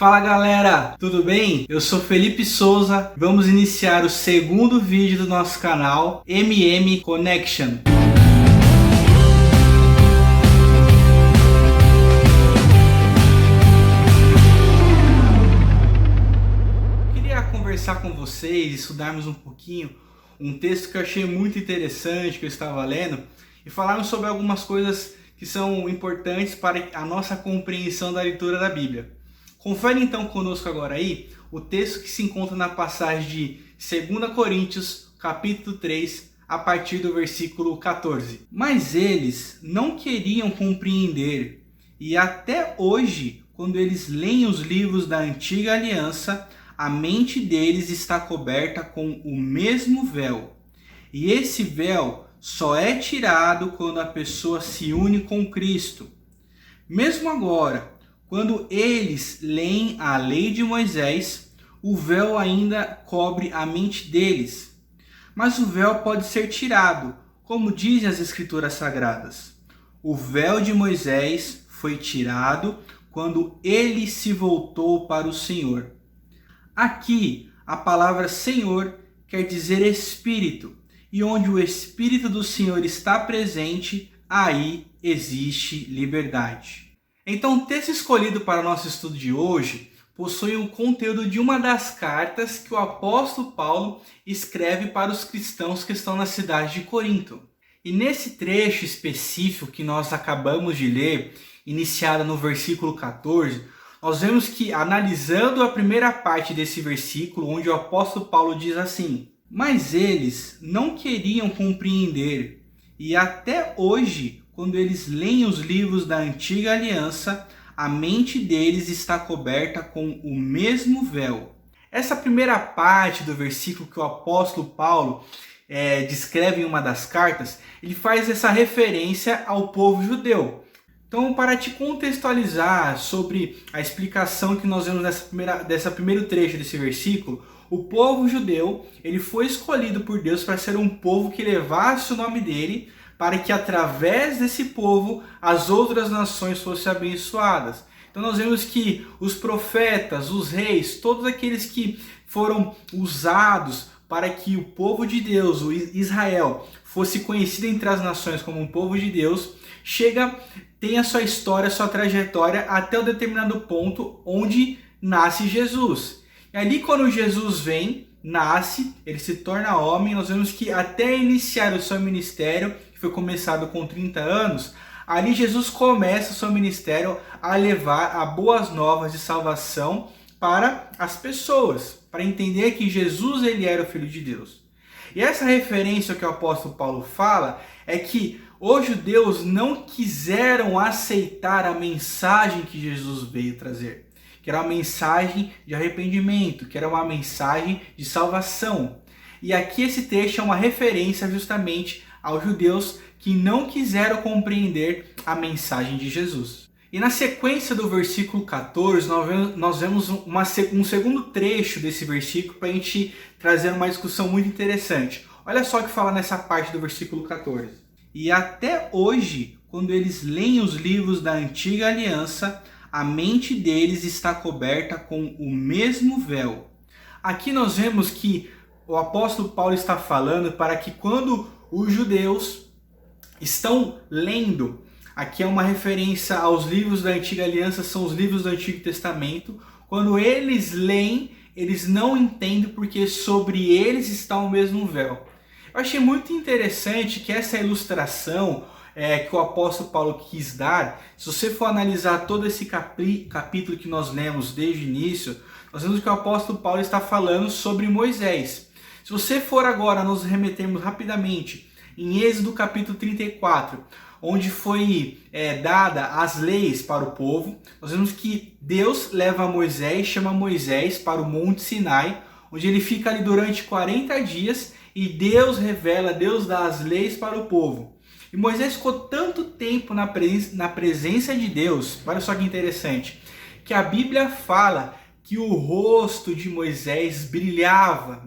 Fala galera, tudo bem? Eu sou Felipe Souza, vamos iniciar o segundo vídeo do nosso canal MM Connection. Eu queria conversar com vocês, estudarmos um pouquinho um texto que eu achei muito interessante, que eu estava lendo, e falarmos sobre algumas coisas que são importantes para a nossa compreensão da leitura da Bíblia. Confere então conosco agora aí o texto que se encontra na passagem de 2 Coríntios, capítulo 3, a partir do versículo 14. Mas eles não queriam compreender, e até hoje, quando eles leem os livros da antiga aliança, a mente deles está coberta com o mesmo véu. E esse véu só é tirado quando a pessoa se une com Cristo. Mesmo agora, quando eles leem a lei de Moisés, o véu ainda cobre a mente deles. Mas o véu pode ser tirado, como dizem as Escrituras Sagradas. O véu de Moisés foi tirado quando ele se voltou para o Senhor. Aqui, a palavra Senhor quer dizer Espírito, e onde o Espírito do Senhor está presente, aí existe liberdade. Então, o texto escolhido para o nosso estudo de hoje possui o conteúdo de uma das cartas que o apóstolo Paulo escreve para os cristãos que estão na cidade de Corinto. E nesse trecho específico que nós acabamos de ler, iniciado no versículo 14, nós vemos que, analisando a primeira parte desse versículo, onde o apóstolo Paulo diz assim: mas eles não queriam compreender, e até hoje, quando eles leem os livros da antiga aliança, a mente deles está coberta com o mesmo véu. Essa primeira parte do versículo que o apóstolo Paulo descreve em uma das cartas, ele faz essa referência ao povo judeu. Então, para te contextualizar sobre a explicação que nós vemos dessa primeiro trecho desse versículo, o povo judeu ele foi escolhido por Deus para ser um povo que levasse o nome dele, para que através desse povo as outras nações fossem abençoadas. Então nós vemos que os profetas, os reis, todos aqueles que foram usados para que o povo de Deus, o Israel, fosse conhecido entre as nações como um povo de Deus, tem a sua história, a sua trajetória até um determinado ponto onde nasce Jesus. E ali quando Jesus vem, nasce, ele se torna homem, nós vemos que até iniciar o seu ministério, que foi começado com 30 anos, ali Jesus começa o seu ministério a levar a boas novas de salvação para as pessoas, para entender que Jesus ele era o Filho de Deus. E essa referência que o apóstolo Paulo fala é que os judeus não quiseram aceitar a mensagem que Jesus veio trazer, que era uma mensagem de arrependimento, que era uma mensagem de salvação. E aqui esse texto é uma referência justamente aos judeus que não quiseram compreender a mensagem de Jesus. E na sequência do versículo 14, nós vemos um segundo trecho desse versículo para a gente trazer uma discussão muito interessante. Olha só o que fala nessa parte do versículo 14. E até hoje, quando eles leem os livros da antiga aliança, a mente deles está coberta com o mesmo véu. Aqui nós vemos que o apóstolo Paulo está falando para que quando os judeus estão lendo, aqui é uma referência aos livros da antiga aliança, são os livros do Antigo Testamento, quando eles leem, eles não entendem porque sobre eles está o mesmo véu. Eu achei muito interessante que essa ilustração que o apóstolo Paulo quis dar, se você for analisar todo esse capítulo que nós lemos desde o início, nós vemos que o apóstolo Paulo está falando sobre Moisés. Se você for agora nos remetermos rapidamente em Êxodo capítulo 34, onde foi dada as leis para o povo, nós vemos que Deus leva Moisés, chama Moisés para o Monte Sinai, onde ele fica ali durante 40 dias e Deus revela, Deus dá as leis para o povo. E Moisés ficou tanto tempo na presença de Deus, olha só que interessante, que a Bíblia fala que o rosto de Moisés brilhava,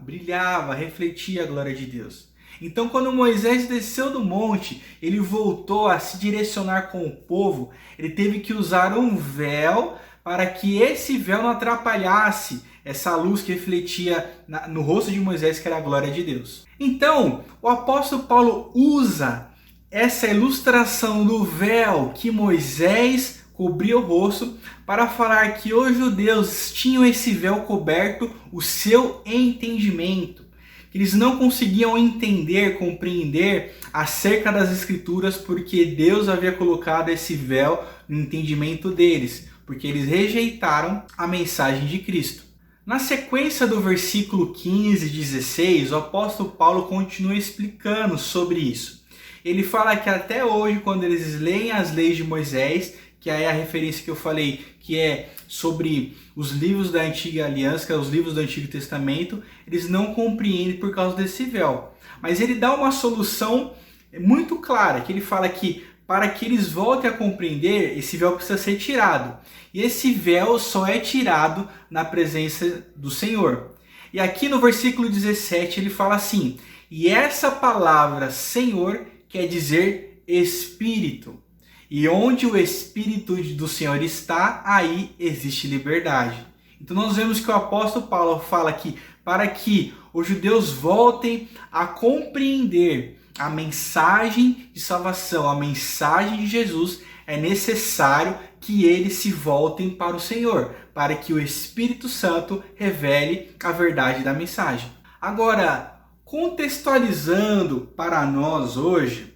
refletia a glória de Deus. Então, quando Moisés desceu do monte, ele voltou a se direcionar com o povo, ele teve que usar um véu para que esse véu não atrapalhasse essa luz que refletia no rosto de Moisés, que era a glória de Deus. Então, o apóstolo Paulo usa essa ilustração do véu que Moisés cobria o rosto para falar que os judeus tinham esse véu coberto o seu entendimento. Eles não conseguiam entender, compreender acerca das Escrituras porque Deus havia colocado esse véu no entendimento deles, porque eles rejeitaram a mensagem de Cristo. Na sequência do versículo 15 e 16, o apóstolo Paulo continua explicando sobre isso. Ele fala que até hoje, quando eles leem as leis de Moisés, que é a referência que eu falei, que é sobre os livros da Antiga Aliança, que é os livros do Antigo Testamento, eles não compreendem por causa desse véu. Mas ele dá uma solução muito clara, que ele fala que para que eles voltem a compreender, esse véu precisa ser tirado. E esse véu só é tirado na presença do Senhor. E aqui no versículo 17 ele fala assim: e essa palavra Senhor quer dizer Espírito. E onde o Espírito do Senhor está, aí existe liberdade. Então nós vemos que o apóstolo Paulo fala que para que os judeus voltem a compreender a mensagem de salvação, a mensagem de Jesus, é necessário que eles se voltem para o Senhor, para que o Espírito Santo revele a verdade da mensagem. Agora, contextualizando para nós hoje,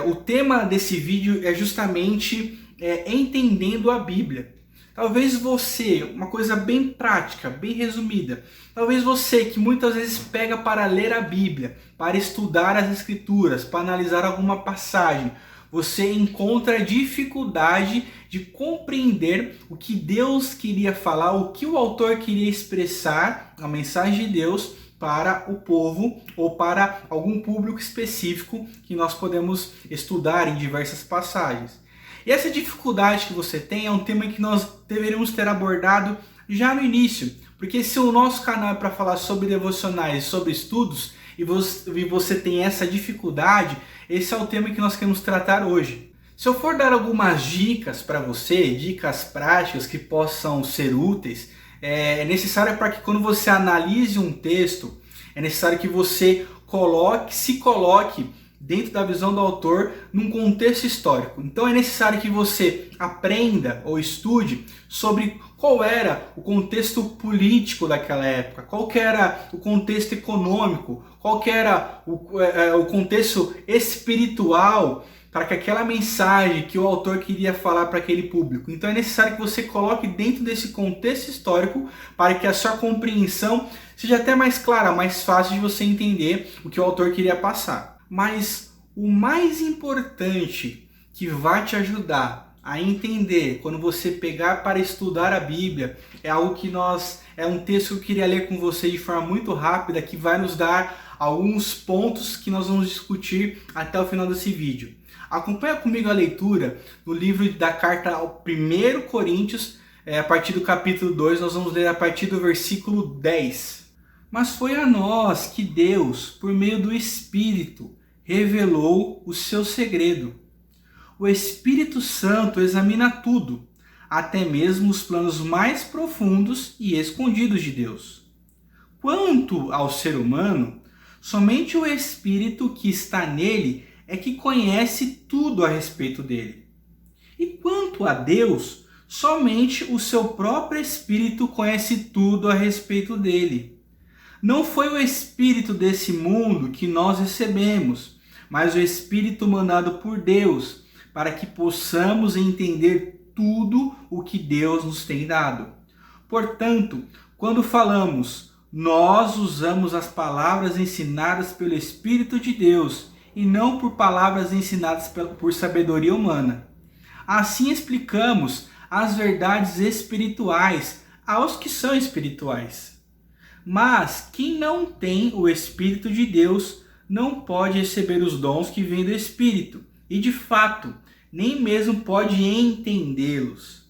o tema desse vídeo é justamente entendendo a Bíblia. Talvez você, uma coisa bem prática, bem resumida, talvez você que muitas vezes pega para ler a Bíblia, para estudar as Escrituras, para analisar alguma passagem, você encontra dificuldade de compreender o que Deus queria falar, o que o autor queria expressar, a mensagem de Deus, para o povo ou para algum público específico que nós podemos estudar em diversas passagens. E essa dificuldade que você tem é um tema que nós deveríamos ter abordado já no início, porque se o nosso canal é para falar sobre devocionais, sobre estudos, e você tem essa dificuldade, esse é o tema que nós queremos tratar hoje. Se eu for dar algumas dicas para você, dicas práticas que possam ser úteis, é necessário para que quando você analise um texto, é necessário que você se coloque dentro da visão do autor num contexto histórico. Então é necessário que você aprenda ou estude sobre qual era o contexto político daquela época, qual que era o contexto econômico, qual que era o contexto espiritual para que aquela mensagem que o autor queria falar para aquele público. Então é necessário que você coloque dentro desse contexto histórico para que a sua compreensão seja até mais clara, mais fácil de você entender o que o autor queria passar. Mas o mais importante que vai te ajudar a entender quando você pegar para estudar a Bíblia é um texto que eu queria ler com você de forma muito rápida, que vai nos dar alguns pontos que nós vamos discutir até o final desse vídeo. Acompanha comigo a leitura do livro da carta ao 1 Coríntios, a partir do capítulo 2, nós vamos ler a partir do versículo 10. Mas foi a nós que Deus, por meio do Espírito, revelou o seu segredo. O Espírito Santo examina tudo, até mesmo os planos mais profundos e escondidos de Deus. Quanto ao ser humano, somente o Espírito que está nele é que conhece tudo a respeito dele. E quanto a Deus, somente o seu próprio Espírito conhece tudo a respeito dele. Não foi o Espírito desse mundo que nós recebemos, mas o Espírito mandado por Deus, para que possamos entender tudo o que Deus nos tem dado. Portanto, quando falamos, nós usamos as palavras ensinadas pelo Espírito de Deus e não por palavras ensinadas por sabedoria humana. Assim explicamos as verdades espirituais aos que são espirituais. Mas quem não tem o Espírito de Deus não pode receber os dons que vêm do Espírito, e de fato, nem mesmo pode entendê-los.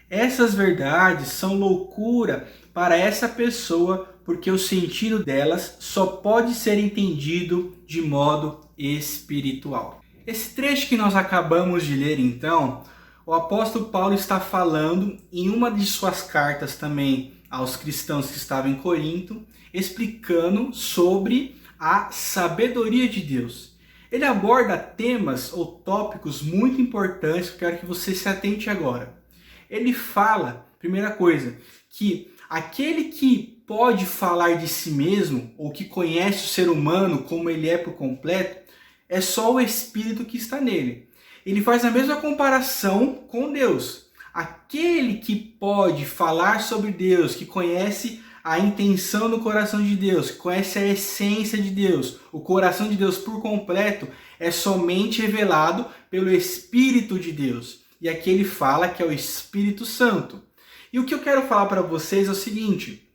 Essas verdades são loucura para essa pessoa, porque o sentido delas só pode ser entendido de modo espiritual. Esse trecho que nós acabamos de ler, então, o apóstolo Paulo está falando em uma de suas cartas também aos cristãos que estavam em Corinto, explicando sobre a sabedoria de Deus. Ele aborda temas ou tópicos muito importantes que eu quero que você se atente agora. Ele fala, primeira coisa, que aquele que pode falar de si mesmo, ou que conhece o ser humano como ele é por completo, é só o Espírito que está nele. Ele faz a mesma comparação com Deus. Aquele que pode falar sobre Deus, que conhece a intenção do coração de Deus, que conhece a essência de Deus, o coração de Deus por completo, é somente revelado pelo Espírito de Deus. E aqui ele fala que é o Espírito Santo. E o que eu quero falar para vocês é o seguinte,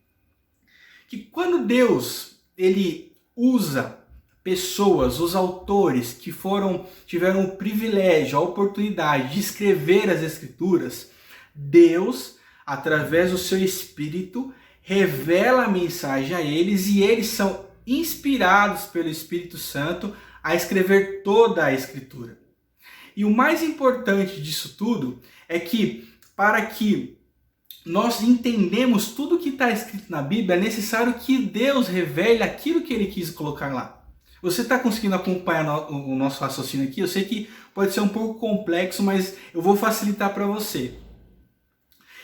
que quando Deus ele usa pessoas, os autores que tiveram o privilégio, a oportunidade de escrever as Escrituras, Deus, através do seu Espírito, revela a mensagem a eles e eles são inspirados pelo Espírito Santo a escrever toda a Escritura. E o mais importante disso tudo é que, para que nós entendemos tudo que está escrito na Bíblia, é necessário que Deus revele aquilo que Ele quis colocar lá. Você está conseguindo acompanhar o nosso raciocínio aqui? Eu sei que pode ser um pouco complexo, mas eu vou facilitar para você.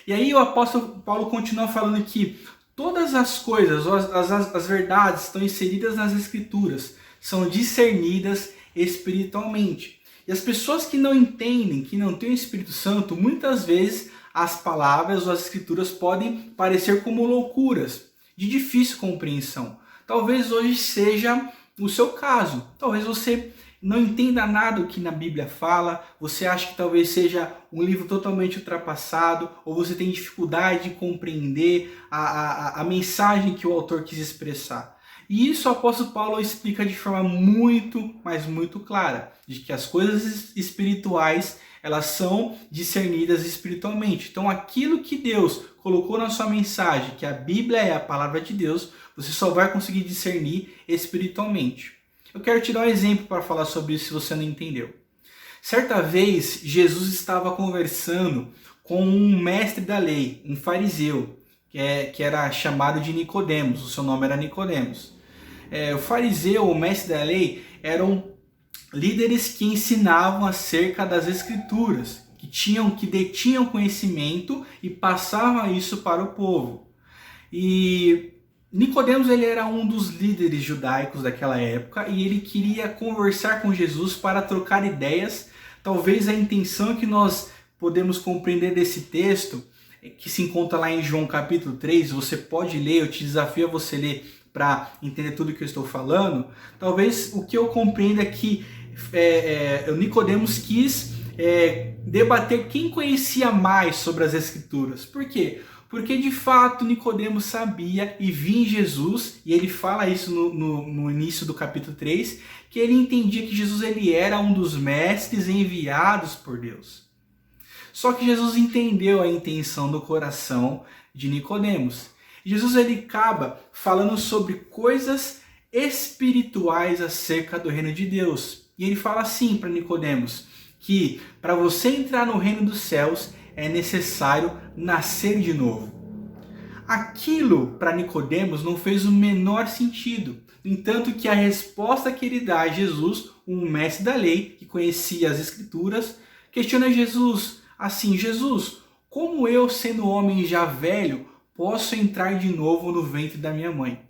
E aí o apóstolo Paulo continua falando que todas as coisas, as verdades estão inseridas nas Escrituras, são discernidas espiritualmente. E as pessoas que não entendem, que não têm o Espírito Santo, muitas vezes as palavras ou as Escrituras podem parecer como loucuras, de difícil compreensão. Talvez hoje seja o seu caso. Talvez você não entenda nada do que na Bíblia fala, você acha que talvez seja um livro totalmente ultrapassado, ou você tem dificuldade de compreender a mensagem que o autor quis expressar. E isso o apóstolo Paulo explica de forma muito, mas muito clara, de que as coisas espirituais, elas são discernidas espiritualmente. Então aquilo que Deus colocou na sua mensagem, que a Bíblia é a palavra de Deus, você só vai conseguir discernir espiritualmente. Eu quero te dar um exemplo para falar sobre isso se você não entendeu. Certa vez, Jesus estava conversando com um mestre da lei, um fariseu, que era chamado de Nicodemos, o seu nome era Nicodemos. O fariseu, o mestre da lei, eram líderes que ensinavam acerca das Escrituras, que detinham conhecimento e passavam isso para o povo. E Nicodemos ele era um dos líderes judaicos daquela época e ele queria conversar com Jesus para trocar ideias. Talvez a intenção que nós podemos compreender desse texto, que se encontra lá em João capítulo 3, você pode ler, eu te desafio a você ler para entender tudo que eu estou falando. Talvez o que eu compreendo é que Nicodemos quis debater quem conhecia mais sobre as Escrituras. Por quê? Porque de fato Nicodemos sabia e via em Jesus, e ele fala isso no início do capítulo 3, que ele entendia que Jesus ele era um dos mestres enviados por Deus. Só que Jesus entendeu a intenção do coração de Nicodemos. Jesus ele acaba falando sobre coisas espirituais acerca do reino de Deus. E ele fala assim para Nicodemos, que para você entrar no reino dos céus é necessário nascer de novo. Aquilo para Nicodemos não fez o menor sentido. No entanto, que a resposta que ele dá a Jesus, um mestre da lei que conhecia as Escrituras, questiona Jesus assim: Jesus, como eu, sendo homem já velho, posso entrar de novo no ventre da minha mãe?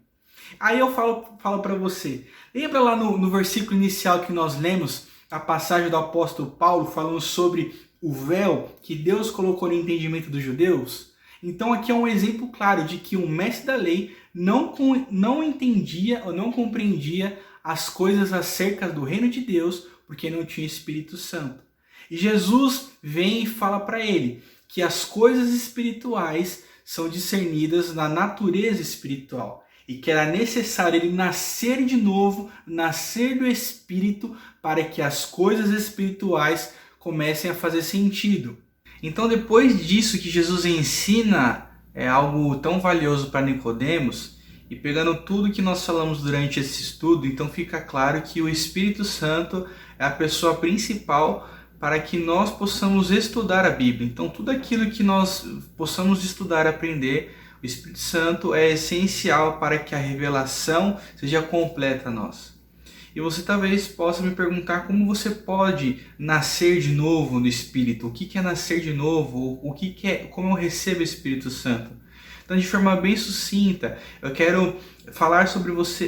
Aí eu falo para você, lembra lá no versículo inicial que nós lemos, a passagem do apóstolo Paulo falando sobre o véu que Deus colocou no entendimento dos judeus? Então aqui é um exemplo claro de que um mestre da lei não entendia ou não compreendia as coisas acerca do reino de Deus porque não tinha Espírito Santo. E Jesus vem e fala para ele que as coisas espirituais são discernidas na natureza espiritual e que era necessário ele nascer de novo, nascer do Espírito, para que as coisas espirituais comecem a fazer sentido. Então, depois disso que Jesus ensina algo tão valioso para Nicodemos, e pegando tudo que nós falamos durante esse estudo, então fica claro que o Espírito Santo é a pessoa principal para que nós possamos estudar a Bíblia. Então, tudo aquilo que nós possamos estudar, aprender, o Espírito Santo é essencial para que a revelação seja completa a nós. E você talvez possa me perguntar como você pode nascer de novo no Espírito. O que é nascer de novo? Como eu recebo o Espírito Santo? Então, de forma bem sucinta, eu quero falar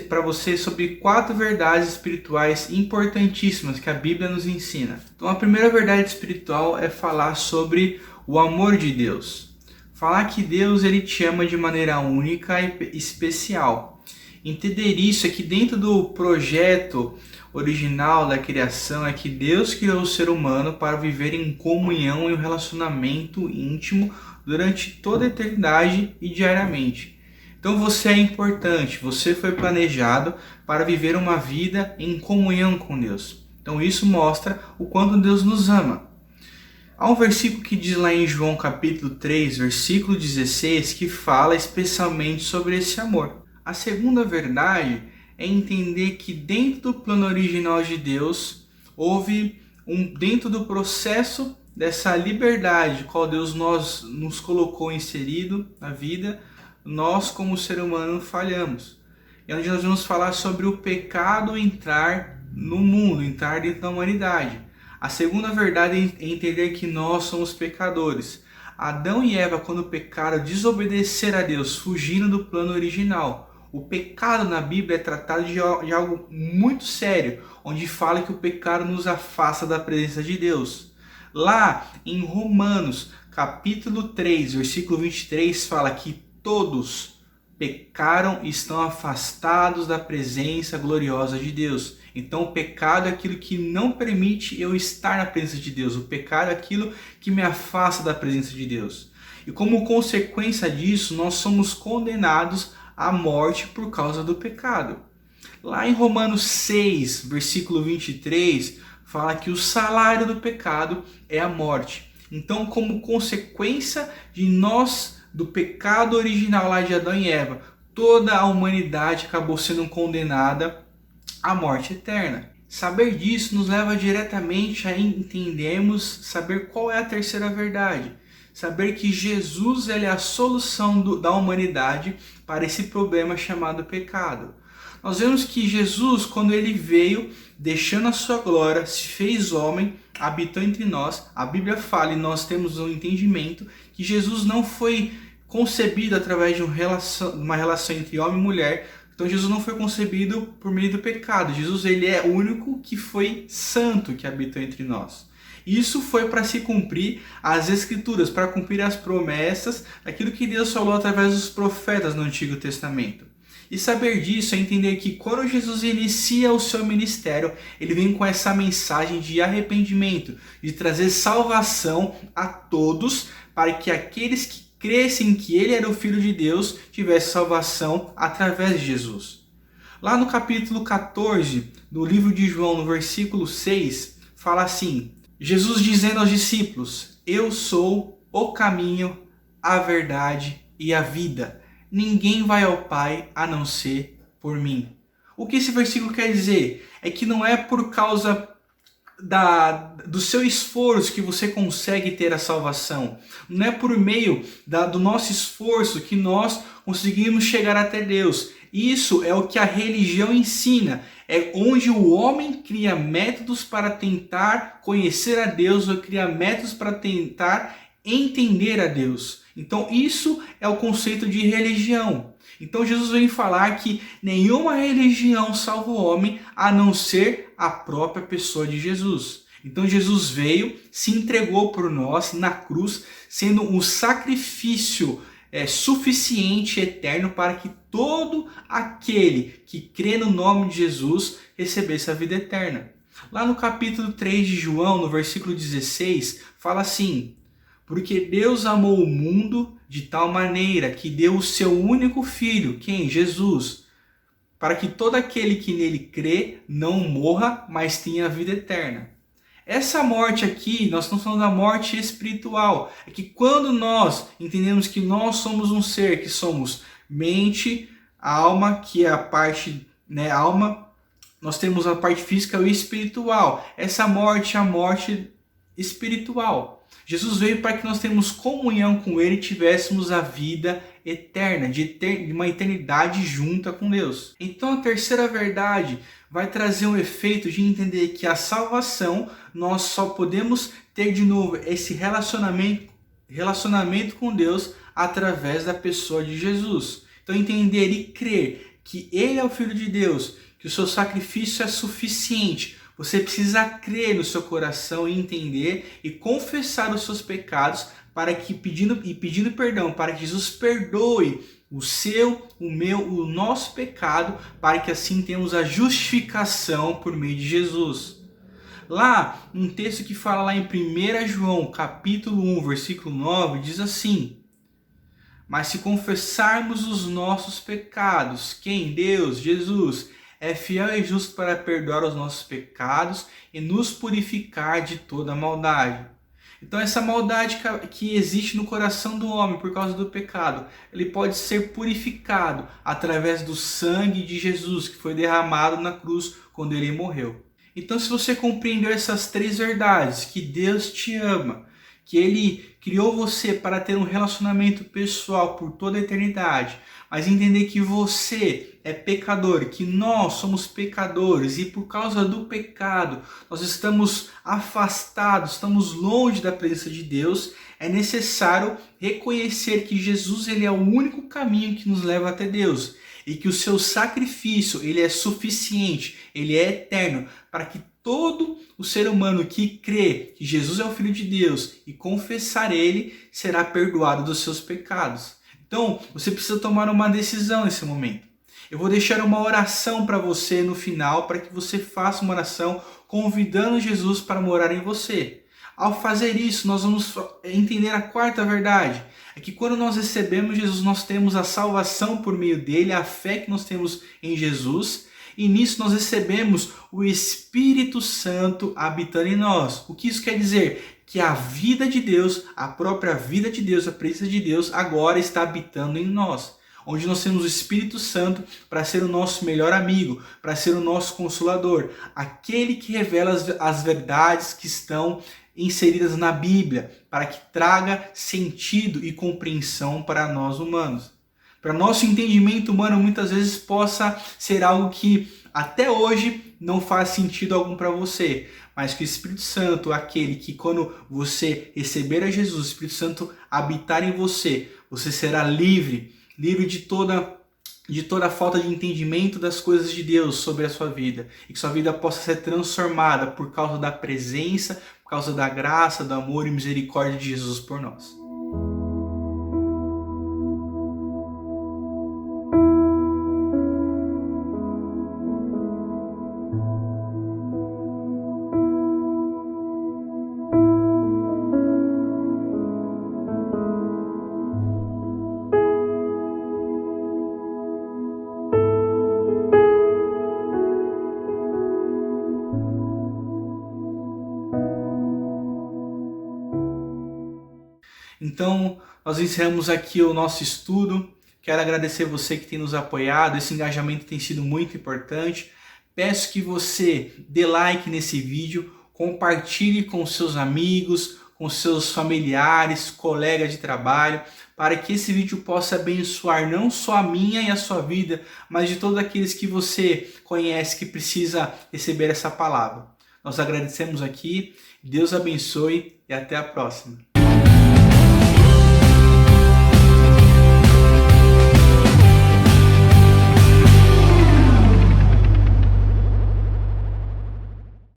para você sobre 4 verdades espirituais importantíssimas que a Bíblia nos ensina. Então, a primeira verdade espiritual é falar sobre o amor de Deus. Falar que Deus ele te ama de maneira única e especial. Entender isso é que dentro do projeto original da criação é que Deus criou o ser humano para viver em comunhão e um relacionamento íntimo durante toda a eternidade e diariamente. Então você é importante, você foi planejado para viver uma vida em comunhão com Deus. Então isso mostra o quanto Deus nos ama. Há um versículo que diz lá em João capítulo 3, versículo 16, que fala especialmente sobre esse amor. A segunda verdade é entender que dentro do plano original de Deus, houve dentro do processo dessa liberdade, qual Deus nos colocou inserido na vida, nós como ser humano falhamos. E onde nós vamos falar sobre o pecado entrar no mundo, entrar dentro da humanidade. A segunda verdade é entender que nós somos pecadores. Adão e Eva, quando pecaram, desobedeceram a Deus, fugindo do plano original. O pecado na Bíblia é tratado de algo muito sério, onde fala que o pecado nos afasta da presença de Deus. Lá em Romanos, capítulo 3, versículo 23, fala que todos pecaram e estão afastados da presença gloriosa de Deus. Então o pecado é aquilo que não permite eu estar na presença de Deus. O pecado é aquilo que me afasta da presença de Deus. E como consequência disso, nós somos condenados à morte por causa do pecado. Lá em Romanos 6, versículo 23, fala que o salário do pecado é a morte. Então, como consequência do pecado original lá de Adão e Eva, toda a humanidade acabou sendo condenada à morte eterna. Saber disso nos leva diretamente a saber qual é a terceira verdade. Saber que Jesus ele é a solução da humanidade para esse problema chamado pecado. Nós vemos que Jesus, quando ele veio, deixando a sua glória, se fez homem, habitou entre nós. A Bíblia fala, e nós temos um entendimento, que Jesus não foi concebido através de uma relação entre homem e mulher. Então Jesus não foi concebido por meio do pecado. Jesus ele é o único que foi santo que habitou entre nós. Isso foi para se cumprir as Escrituras, para cumprir as promessas, aquilo que Deus falou através dos profetas no Antigo Testamento. E saber disso é entender que quando Jesus inicia o seu ministério, ele vem com essa mensagem de arrependimento, de trazer salvação a todos, para que aqueles que crescem que ele era o Filho de Deus tivessem salvação através de Jesus. Lá no capítulo 14 do livro de João, no versículo 6, fala assim: Jesus dizendo aos discípulos: eu sou o caminho, a verdade e a vida. Ninguém vai ao Pai a não ser por mim. O que esse versículo quer dizer? É que não é por causa do seu esforço que você consegue ter a salvação. Não é por meio do nosso esforço que nós conseguimos chegar até Deus. Isso é o que a religião ensina. É onde o homem cria métodos para tentar conhecer a Deus ou cria métodos para tentar entender a Deus. Então isso é o conceito de religião. Então Jesus vem falar que nenhuma religião salva o homem a não ser a própria pessoa de Jesus. Então Jesus veio, se entregou por nós na cruz, sendo um sacrifício suficiente, eterno, para que todo aquele que crê no nome de Jesus recebesse a vida eterna. Lá no capítulo 3 de João, no versículo 16, fala assim: porque Deus amou o mundo de tal maneira que deu o seu único filho, quem? Jesus, para que todo aquele que nele crê não morra, mas tenha a vida eterna. Essa morte aqui, nós estamos falando da morte espiritual. É que quando nós entendemos que nós somos um ser, que somos mente, alma, que é a parte, alma, nós temos a parte física e espiritual. Essa morte é a morte espiritual. Jesus veio para que nós tenhamos comunhão com Ele e tivéssemos a vida eterna, de uma eternidade junta com Deus. Então a terceira verdade vai trazer um efeito de entender que a salvação nós só podemos ter de novo esse relacionamento com Deus através da pessoa de Jesus. Então entender e crer que Ele é o Filho de Deus, que o seu sacrifício é suficiente. Você precisa crer no seu coração e entender e confessar os seus pecados para que pedindo perdão, para que Jesus perdoe o seu, o meu, o nosso pecado, para que assim tenhamos a justificação por meio de Jesus. Lá, um texto que fala lá em 1 João, capítulo 1, versículo 9, diz assim: mas se confessarmos os nossos pecados, quem? Deus, Jesus, é fiel e justo para perdoar os nossos pecados e nos purificar de toda maldade. Então essa maldade que existe no coração do homem por causa do pecado, ele pode ser purificado através do sangue de Jesus que foi derramado na cruz quando ele morreu. Então se você compreendeu essas três verdades, que Deus te ama, que Ele criou você para ter um relacionamento pessoal por toda a eternidade, mas entender que você é pecador, que nós somos pecadores e por causa do pecado nós estamos afastados, estamos longe da presença de Deus, é necessário reconhecer que Jesus ele é o único caminho que nos leva até Deus e que o seu sacrifício ele é suficiente, ele é eterno para que todo o ser humano que crê que Jesus é o Filho de Deus e confessar Ele será perdoado dos seus pecados. Então, você precisa tomar uma decisão nesse momento. Eu vou deixar uma oração para você no final, para que você faça uma oração convidando Jesus para morar em você. Ao fazer isso, nós vamos entender a quarta verdade. É que quando nós recebemos Jesus, nós temos a salvação por meio dele, a fé que nós temos em Jesus. E nisso nós recebemos o Espírito Santo habitando em nós. O que isso quer dizer? Que a vida de Deus, a própria vida de Deus, a presença de Deus agora está habitando em nós. Onde nós temos o Espírito Santo para ser o nosso melhor amigo, para ser o nosso consolador. Aquele que revela as verdades que estão inseridas na Bíblia, para que traga sentido e compreensão para nós humanos. Para nosso entendimento humano muitas vezes possa ser algo que até hoje não faz sentido algum para você, mas que o Espírito Santo, aquele que quando você receber a Jesus, o Espírito Santo habitar em você, você será livre de toda falta de entendimento das coisas de Deus sobre a sua vida, e que sua vida possa ser transformada por causa da presença, por causa da graça, do amor e misericórdia de Jesus por nós. Então, nós encerramos aqui o nosso estudo. Quero agradecer você que tem nos apoiado. Esse engajamento tem sido muito importante. Peço que você dê like nesse vídeo, compartilhe com seus amigos, com seus familiares, colegas de trabalho, para que esse vídeo possa abençoar não só a minha e a sua vida, mas de todos aqueles que você conhece que precisa receber essa palavra. Nós agradecemos aqui, Deus abençoe e até a próxima.